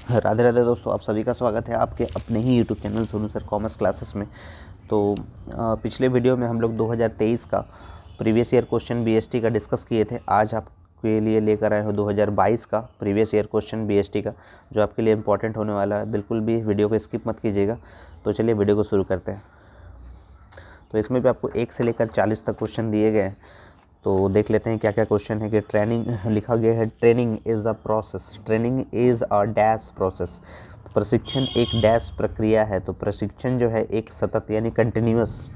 राधे राधे दोस्तों, आप सभी का स्वागत है आपके अपने ही YouTube channel Sonu sir commerce classes में। तो पिछले वीडियो में हम लोग 2023 का प्रीवियस ईयर क्वेश्चन बीएसटी का डिस्कस किए थे। आज आपके लिए लेकर आए हो 2022 का प्रीवियस ईयर क्वेश्चन बीएसटी का, जो आपके लिए इंपॉर्टेंट होने वाला है। बिल्कुल भी वीडियो को स्किप मत कीजिएगा। तो चलिए वीडियो को शुरू करते हैं। तो इसमें भी आपको 1 से लेकर 40 तक क्वेश्चन दिए गए हैं। तो देख लेते हैं क्या क्या क्वेश्चन है। कि ट्रेनिंग लिखा गया है, training is a process, training is a dash process. तो प्रशिक्षण एक डैश प्रक्रिया है। तो प्रशिक्षण जो है एक सतत यानी कंटिन्यूअस,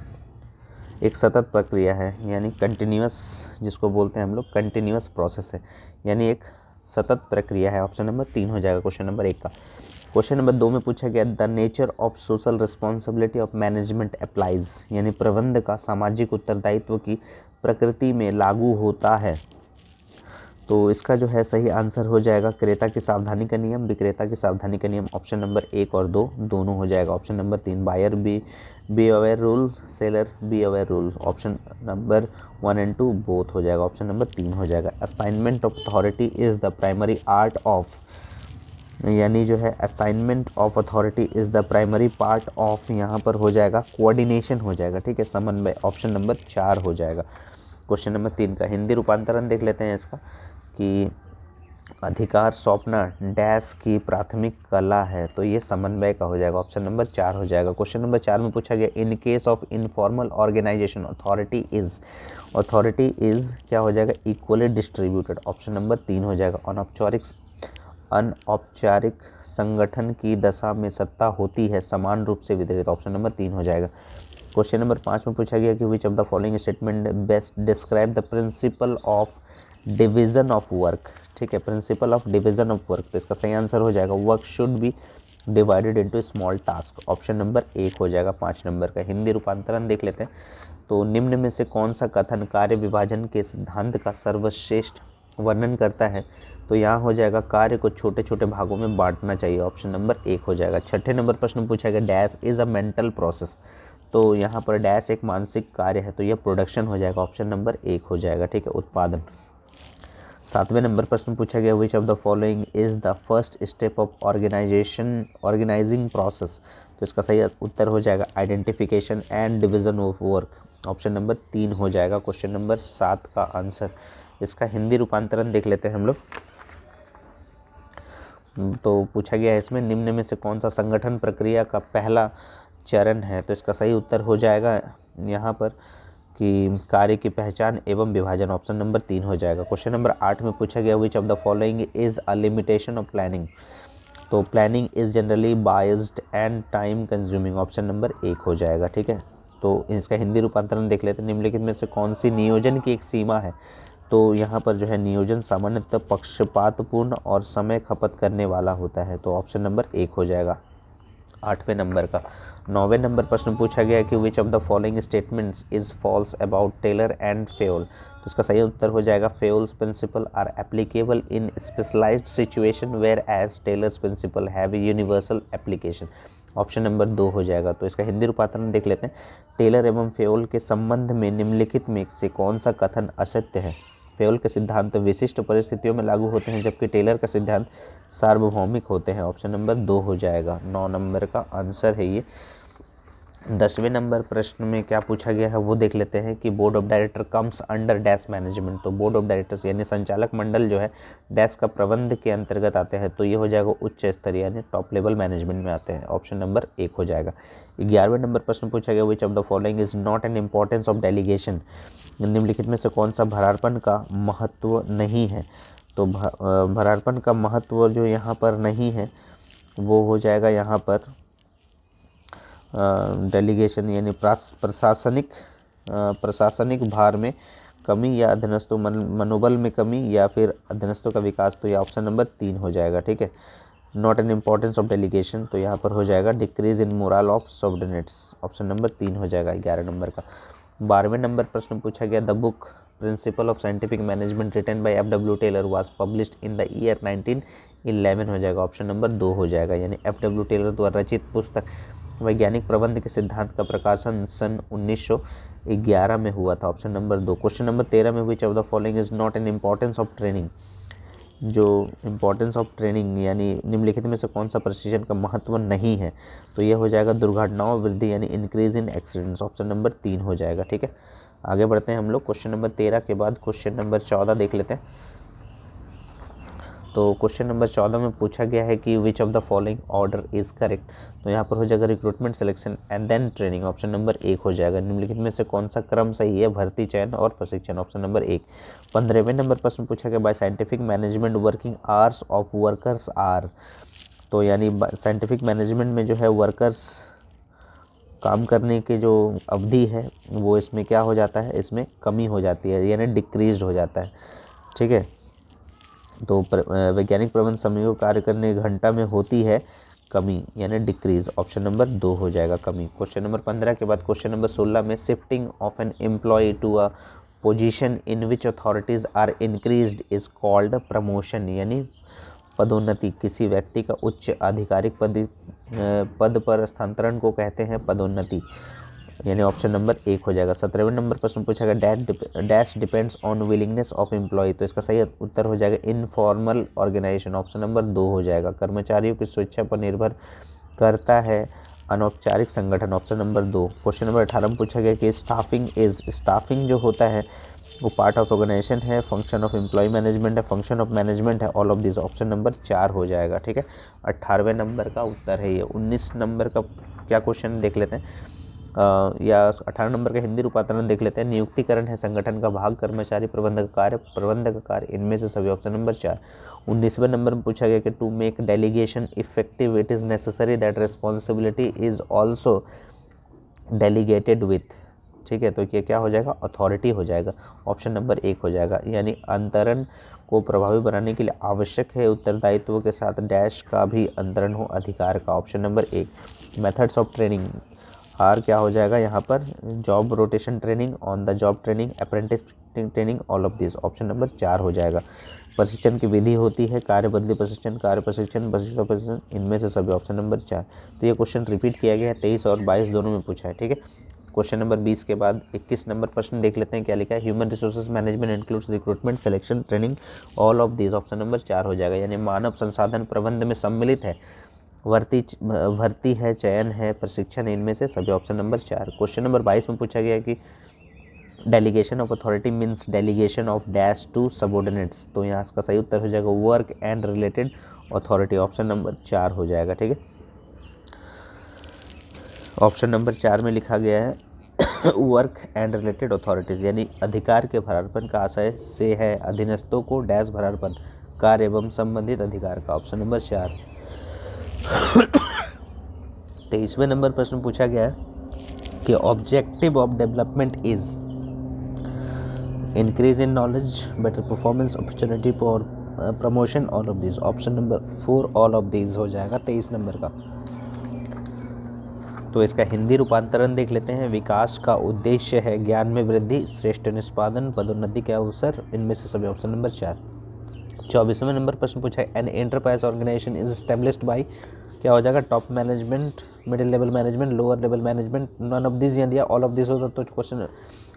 एक सतत प्रक्रिया है, यानी कंटिन्यूअस, जिसको बोलते हैं हम लोग कंटिन्यूअस प्रोसेस है, यानी एक सतत प्रक्रिया है। ऑप्शन नंबर 3 हो जाएगा क्वेश्चन नंबर 1 का। क्वेश्चन नंबर 2 में पूछा गया, the nature of social responsibility of management applies, यानी प्रबंध का सामाजिक उत्तरदायित्व की प्रकृति में लागू होता है। तो इसका जो है सही आंसर हो जाएगा क्रेता की सावधानी का नियम, विक्रेता की सावधानी का नियम। ऑप्शन नंबर 1 और 2 दोनों हो जाएगा। Option number 3 buyer be aware rule, seller be aware rule. Option number 1 and 2 both हो जाएगा। ऑप्शन नंबर 3 हो जाएगा। Assignment of authority is the primary art of, यानी जो है assignment of authority is the primary part of, यहाँ पर हो जाएगा कोऑर्डिनेशन हो जाएगा। ठीक है, समन्वय। ऑप्शन नंबर 4 हो जाएगा क्वेश्चन नंबर 3 का। हिंदी रूपांतरण देख लेते हैं इसका कि अधिकार सौंपना डैश की प्राथमिक कला है। तो ये समन्वय का हो जाएगा। ऑप्शन नंबर 4 हो जाएगा। क्वेश्चन नंबर 4 में पूछा गया, in case of informal organisation authority is, authority is क्या हो जाएगा, इक्वली डिस्ट्रीब्यूटेड। ऑप्शन नंबर 3 हो जाएगा। अनौपचारिक संगठन की दशा में सत्ता होती है समान रूप से वितरित। ऑप्शन नंबर 3 हो जाएगा। क्वेश्चन नंबर 5 में पूछा गया कि which of the following statement best describe the principle of division of work. ठीक है, principle of division of work. तो इसका सही आंसर हो जाएगा, work should be divided into small task. Option number 1 हो जाएगा 5 नंबर का। हिंदी रूपांतरण देख लेते हैं। तो निम्न में से कौन सा कथन कार्य विभाजन के सिद्धांत का सर्वश्रेष्ठ वर्णन करता है। तो यहाँ हो जाएगा, कार्य को छोटे छोटे भागों में बांटना चाहिए। ऑप्शन नंबर 1 हो जाएगा। छठे नंबर प्रश्न पूछा गया, dash is a mental process. तो यहाँ पर डैश एक मानसिक कार्य है, तो यह प्रोडक्शन हो जाएगा। ऑप्शन नंबर 1 हो जाएगा। ठीक है, उत्पादन। 7वें नंबर प्रश्न पूछा गया, which of the following is the first step of organising process. तो इसका सही उत्तर हो जाएगा, identification and division of work. Option number 3 हो जाएगा क्वेश्चन नंबर 7 का आंसर। इसका हिंदी रूपांतरण देख लेते हैं हम लोग। तो पूछा गया है इसमें, निम्न में से कौन सा संगठन प्रक्रिया का पहला चरण है। तो इसका सही उत्तर हो जाएगा यहाँ पर कि कार्य की पहचान एवं विभाजन। ऑप्शन नंबर 3 हो जाएगा। क्वेश्चन नंबर 8 में पूछा गया, which of the following is a limitation of planning. तो planning is generally biased and time consuming. Option number 1 हो जाएगा। ठीक है, तो इसका हिंदी रूपांतरण देख लेते हैं। निम्नलिखित में से कौन सी नियोजन की एक सीमा है। तो यहाँ पर जो है नियोजन सामान्यतः पक्षपातपूर्ण और समय खपत करने वाला होता है। तो ऑप्शन नंबर 1 हो जाएगा 8वें नंबर का। 9वें नंबर प्रश्न पूछा गया कि which of the following statements is false about Taylor and Fayol. तो इसका सही उत्तर हो जाएगा, Fayol's principle are applicable in specialised situation whereas Taylor's principle have universal application. Option number 2 हो जाएगा। तो इसका हिंदी रूपांतरण देख लेते हैं। टेलर एवं फेयोल के संबंध में निम्नलिखित में से कौन सा कथन असत्य है। फेयोल के सिद्धांत विशिष्ट परिस्थितियों में लागू होते हैं, जबकि टेलर का सिद्धांत सार्वभौमिक होते हैं। ऑप्शन नंबर 2 हो जाएगा। 9 नंबर का आंसर है ये। 10वें नंबर प्रश्न में क्या पूछा गया है वो देख लेते हैं कि board of director comes under dash management. तो बोर्ड ऑफ डायरेक्टर्स यानी संचालक मंडल जो है डैश का प्रबंध के अंतर्गत आते हैं। तो ये हो जाएगा उच्च स्तरीय यानी टॉप लेवल मैनेजमेंट में आते हैं। ऑप्शन नंबर 1 हो जाएगा। 11वें नंबर प्रश्न पूछा गया, which of the following is not an importance of delegation. निम्नलिखित में से कौन सा भरारपण का महत्व नहीं है। तो भरारपण का महत्व जो यहाँ पर नहीं है वो हो जाएगा यहाँ पर डेलीगेशन यानी प्रशासनिक भार में कमी या अधीनस्थों मनोबल में कमी या फिर अधीनस्थों का विकास। तो ये ऑप्शन नंबर 3 हो जाएगा। ठीक है, not an importance of delegation. तो यहाँ पर हो जाएगा decrease in moral of subordinates. Option number 3 हो जाएगा 11 नंबर का। 12वें नंबर प्रश्न पूछा गया, the book principle of scientific management written by F.W. Taylor was published in the year 1911 हो जाएगा। ऑप्शन नंबर 2 हो जाएगा, यानी F.W. टेलर द्वारा रचित पुस्तक वैज्ञानिक प्रबंध के सिद्धांत का प्रकाशन सन 1911 में हुआ था। Option number 2। क्वेश्चन नंबर 13 में, विच of the following is not an importance of training. जो इम्पोर्टेंस ऑफ ट्रेनिंग यानी निम्नलिखित में से कौन सा प्रशिक्षण का महत्व नहीं है, तो ये हो जाएगा दुर्घटनाओं वृद्धि यानी increase in accidents, option number 3 हो जाएगा। ठीक है, आगे बढ़ते हैं हम लोग। क्वेश्चन नंबर 13 के बाद क्वेश्चन नंबर 14 देख लेते हैं। तो क्वेश्चन नंबर 14 में पूछा गया है कि which of the following order is correct, तो यहाँ पर हो जाएगा recruitment, selection and then training, option number 1 हो जाएगा। निम्नलिखित में से कौन सा क्रम सही है, भर्ती, चयन और प्रशिक्षण, ऑप्शन नंबर 1। 15वें नंबर प्रश्न पूछा गया by scientific management working hours of workers are, तो यानी साइंटिफिक मैनेजमेंट में जो है वर्कर्स काम करने के जो अवधि है वो इसमें क्या हो जाता है, इसमें कमी हो जाती है यानी डिक्रीज हो जाता है। ठीक है, तो वैज्ञानिक प्रबंध समूह कार्य करने घंटा में होती है कमी यानी डिक्रीज, ऑप्शन नंबर 2 हो जाएगा कमी। क्वेश्चन नंबर 15 के बाद क्वेश्चन नंबर 16 में shifting of an employ to a position in which authorities are increased is called promotion, यानी पदोन्नति। किसी व्यक्ति का उच्च आधिकारिक पद पर स्थानांतरण को कहते हैं पदोन्नति, यानी ऑप्शन नंबर 1 हो जाएगा। 17वें नंबर प्रश्न पूछा गया dash depends on willingness of employ, तो इसका सही उत्तर हो जाएगा इनफॉर्मल ऑर्गेनाइजेशन, ऑप्शन नंबर 2 हो जाएगा। कर्मचारियों की स्वेच्छा पर निर्भर करता है अनौपचारिक संगठन, ऑप्शन नंबर 2। क्वेश्चन नंबर 18 में पूछा गया कि स्टाफिंग जो होता है वो पार्ट ऑफ ऑर्गेनाइजेशन है, फंक्शन ऑफ एम्प्लॉय मैनेजमेंट है, फंक्शन ऑफ मैनेजमेंट है, all of this, option number 4 हो जाएगा। ठीक है, 18वें नंबर का उत्तर है ये। 19 नंबर का क्या क्वेश्चन देख लेते हैं, या 18 नंबर का हिंदी रूपांतरण देख लेते हैं। नियुक्तिकरण है संगठन का भाग, कर्मचारी प्रबंधक कार्य, इनमें से सभी, ऑप्शन नंबर 4। 19वें नंबर में पूछा गया कि to make delegation effective it is necessary that responsibility is also delegated with, ठीक है, तो ये क्या हो जाएगा, अथॉरिटी हो जाएगा, ऑप्शन नंबर 1 हो जाएगा। यानी अंतरण को प्रभावी बनाने के लिए आवश्यक है उत्तरदायित्व के साथ डैश का भी अंतरण हो अधिकार का, option number 1। Methods of training are क्या हो जाएगा यहाँ पर, job rotation training, on the job training, apprentice training, all of this, option number 4 हो जाएगा। प्रशिक्षण की विधि होती है कार्य बदली प्रशिक्षण, कार्य प्रशिक्षण, प्रशिक्षण, इनमें से सभी, ऑप्शन नंबर 4। तो ये क्वेश्चन रिपीट किया गया है, 23 और 22 दोनों में पूछा है। ठीक है, क्वेश्चन नंबर 20 के बाद 21 नंबर प्रश्न देख लेते हैं क्या लिखा है। Human resources management includes recruitment, selection, training, all of this, option number 4 हो जाएगा। यानी मानव संसाधन प्रबंध में सम्मिलित है भर्ती है, चयन है, प्रशिक्षण, इनमें से सभी, ऑप्शन नंबर 4। क्वेश्चन नंबर 22 में पूछा गया कि delegation of authority means delegation of dash to subordinates, तो यहाँ इसका सही उत्तर हो जाएगा work and related authority, option number 4 हो जाएगा। ठीक है, ऑप्शन नंबर 4 में लिखा गया है वर्क एंड रिलेटेड अथॉरिटीज़, यानी अधिकार के भरारपन का आशय से है अधीनस्थों को डैश भरारपन, कार्य एवं संबंधित अधिकार का, ऑप्शन नंबर 4। 23वें नंबर प्रश्न पूछा गया है कि objective of development is increase in knowledge, better performance, opportunity for promotion, all of this, option number 4 all of this हो जाएगा 23 नंबर का। तो इसका हिंदी रूपांतरण देख लेते हैं। विकास का उद्देश्य है ज्ञान में वृद्धि, श्रेष्ठ निष्पादन, पदोन्नति के अवसर, इनमें से सभी, ऑप्शन नंबर 4। 24वें नंबर प्रश्न पूछा है an enterprise organisation is established by, क्या हो जाएगा, top management, middle level management, lower level management, none of this या दिया ऑल ऑफ दिस होता तो क्वेश्चन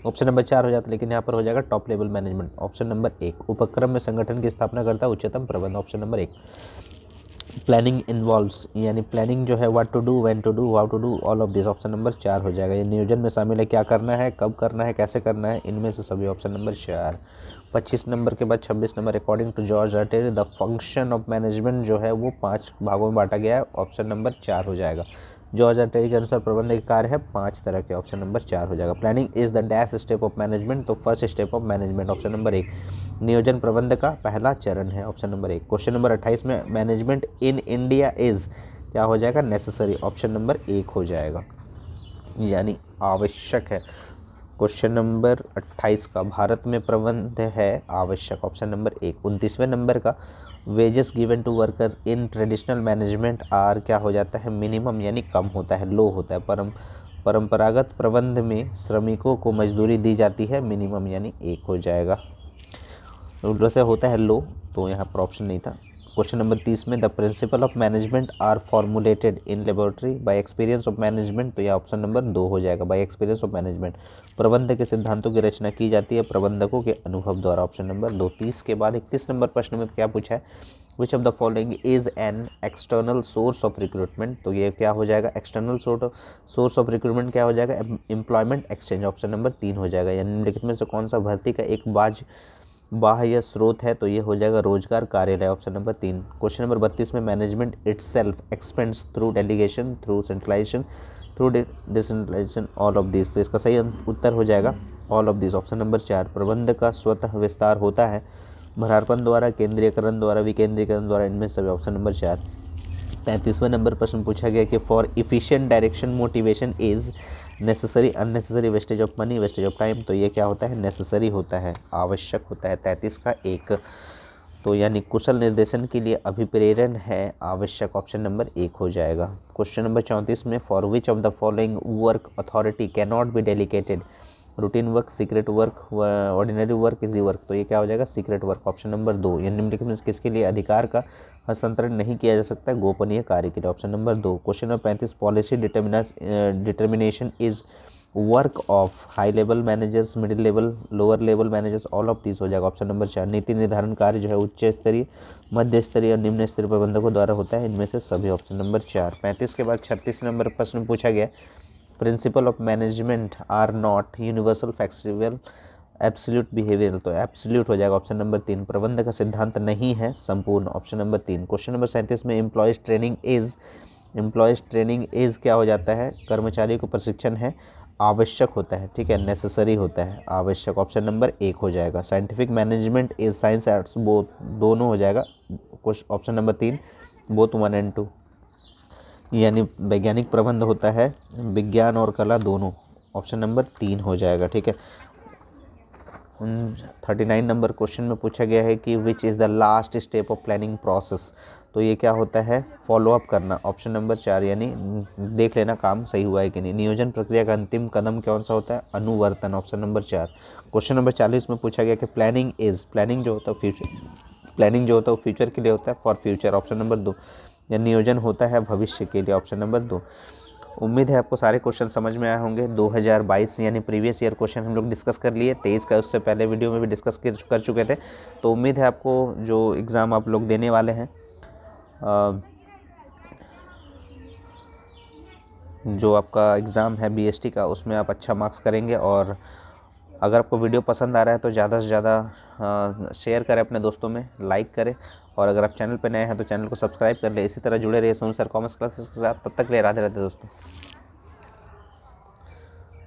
ऑप्शन नंबर 4 हो जाता, लेकिन यहाँ पर हो जाएगा top level management, option number 1। उपक्रम में संगठन की स्थापना करता है उच्चतम प्रबंध, ऑप्शन नंबर 1। प्लानिंग इन्वॉल्व्स, यानी प्लानिंग जो है what to do, when to do, how to do, all of this, option number 4 हो जाएगा। ये नियोजन में शामिल है, क्या करना है, कब करना है, कैसे करना है, इनमें से सभी, ऑप्शन नंबर 4। 25 नंबर के बाद 26 नंबर अकॉर्डिंग टू जॉर्ज अटेरी द फंक्शन ऑफ मैनेजमेंट जो है वो 5 भागों में बांटा गया है, ऑप्शन नंबर 4 हो जाएगा। जॉर्ज अटेरी के अनुसार प्रबंध के कार्य है 5 तरह के, ऑप्शन नंबर 4 हो जाएगा। Planning is the dash step of management, तो first step of management, option number 1। नियोजन प्रबंध का पहला चरण है, ऑप्शन नंबर 1। क्वेश्चन नंबर 28 में मैनेजमेंट इन इंडिया इज क्या हो जाएगा, नेसेसरी, ऑप्शन नंबर 1 हो जाएगा, यानी आवश्यक है। क्वेश्चन नंबर 28 का भारत में प्रबंध है आवश्यक, ऑप्शन नंबर 1। 29वें नंबर का wages given to worker in traditional management are क्या हो जाता है, मिनिमम यानी कम होता है, लो होता है। परंपरागत प्रबंध में श्रमिकों को मजदूरी दी जाती है, मिनिमम यानी 1 हो जाएगा। वैसे होता है लो, तो यहाँ पर ऑप्शन नहीं था। क्वेश्चन नंबर 30 में the principle of management are formulated in laboratory by experience of management, तो यह ऑप्शन नंबर 2 हो जाएगा, बाय एक्सपीरियंस ऑफ मैनेजमेंट। प्रबंधक के सिद्धांतों की रचना की जाती है प्रबंधकों के अनुभव द्वारा, ऑप्शन नंबर 2। 30 के बाद 31 नंबर प्रश्न में क्या पूछा है, विच of the following is an external source of recruitment, तो ये क्या हो जाएगा, एक्सटर्नल सोर्स ऑफ रिक्रूटमेंट क्या हो जाएगा, एम्प्लॉयमेंट एक्सचेंज, ऑप्शन नंबर 3 हो जाएगा। यानी निम्नलिखित में से कौन सा भर्ती का एक बाह्य स्रोत है, तो ये हो जाएगा रोजगार कार्यालय, ऑप्शन नंबर 3। क्वेश्चन नंबर 32 में management itself expands through delegation, through centralisation, through decentralisation, all of this, तो इसका सही उत्तर हो जाएगा all of this, option number 4। प्रबंध का स्वतः विस्तार होता है भरारपन द्वारा, केंद्रीयकरण द्वारा, विकेंद्रीकरण द्वारा, इनमें सभी, ऑप्शन नंबर 4। 33वें नंबर प्रश्न पूछा गया कि for efficient direction motivation is necessary unnecessary wastage of money, wastage of time, तो ये क्या होता है, नेसेसरी होता है, आवश्यक होता है। 33 का 1, तो यानी कुशल निर्देशन के लिए अभिप्रेरण है आवश्यक, ऑप्शन नंबर 1 हो जाएगा। क्वेश्चन नंबर 34 में for which of the following work authority can not be delegated, routine work, secret work, ordinary work, easy work, तो ये क्या हो जाएगा, सीक्रेट वर्क, ऑप्शन नंबर 2। यानी निम्नलिखित में किसके लिए अधिकार का हस्तांतरण नहीं किया जा सकता है, गोपनीय कार्य के लिए, option number 2। Question number 35 policy determination is work of high level managers, middle level, lower level managers, all of this हो जाएगा, ऑप्शन नंबर 4। नीति निर्धारण कार्य जो है उच्च स्तरीय, मध्य स्तरीय और निम्न स्तरीय प्रबंधकों द्वारा होता है, इनमें से सभी, ऑप्शन नंबर 4। 35 के बाद 36 नंबर प्रश्न पूछा गया principle of management are not universal flexible absolute behavioural, तो एब्सोल्यूट हो जाएगा, ऑप्शन नंबर 3। प्रबंध का सिद्धांत नहीं है संपूर्ण, ऑप्शन नंबर 3। क्वेश्चन नंबर 37 में एम्प्लॉयज ट्रेनिंग इज क्या हो जाता है, कर्मचारियों को प्रशिक्षण है, आवश्यक होता है, ठीक है, नेसेसरी होता है, आवश्यक, ऑप्शन नंबर 1 हो जाएगा। Scientific management is science arts both, दोनों हो जाएगा, ऑप्शन नंबर 3, बोथ 1 and 2, यानी वैज्ञानिक प्रबंध होता है विज्ञान और कला दोनों, ऑप्शन नंबर 3 हो जाएगा, ठीक है। 39 नंबर क्वेश्चन में पूछा गया है कि which is the last step of planning process, तो ये क्या होता है, फॉलोअप करना, ऑप्शन नंबर 4, यानी देख लेना काम सही हुआ है कि नहीं। नियोजन प्रक्रिया का अंतिम कदम कौन सा होता है, अनुवर्तन, ऑप्शन नंबर 4। क्वेश्चन नंबर 40 में पूछा गया कि प्लानिंग जो होता है वो फ्यूचर के लिए होता है, फॉर फ्यूचर, ऑप्शन नंबर 2। या नियोजन होता है भविष्य के लिए, ऑप्शन नंबर 2। उम्मीद है आपको सारे क्वेश्चन समझ में आए होंगे। 2022 यानी प्रीवियस ईयर क्वेश्चन हम लोग डिस्कस कर लिए, 23 का उससे पहले वीडियो में भी डिस्कस कर चुके थे। तो उम्मीद है आपको जो एग्ज़ाम आप लोग देने वाले हैं, जो आपका एग्ज़ाम है बीएसटी का, उसमें आप अच्छा मार्क्स करेंगे। और अगर आपको वीडियो पसंद आ रहा है तो ज़्यादा से ज़्यादा शेयर करें अपने दोस्तों में, लाइक करें, और अगर आप चैनल पर नए हैं तो चैनल को सब्सक्राइब कर ले। इसी तरह जुड़े रहिए सोनू सर कॉमर्स क्लासेस के साथ। तब तक के लिए राधे राधे दोस्तों।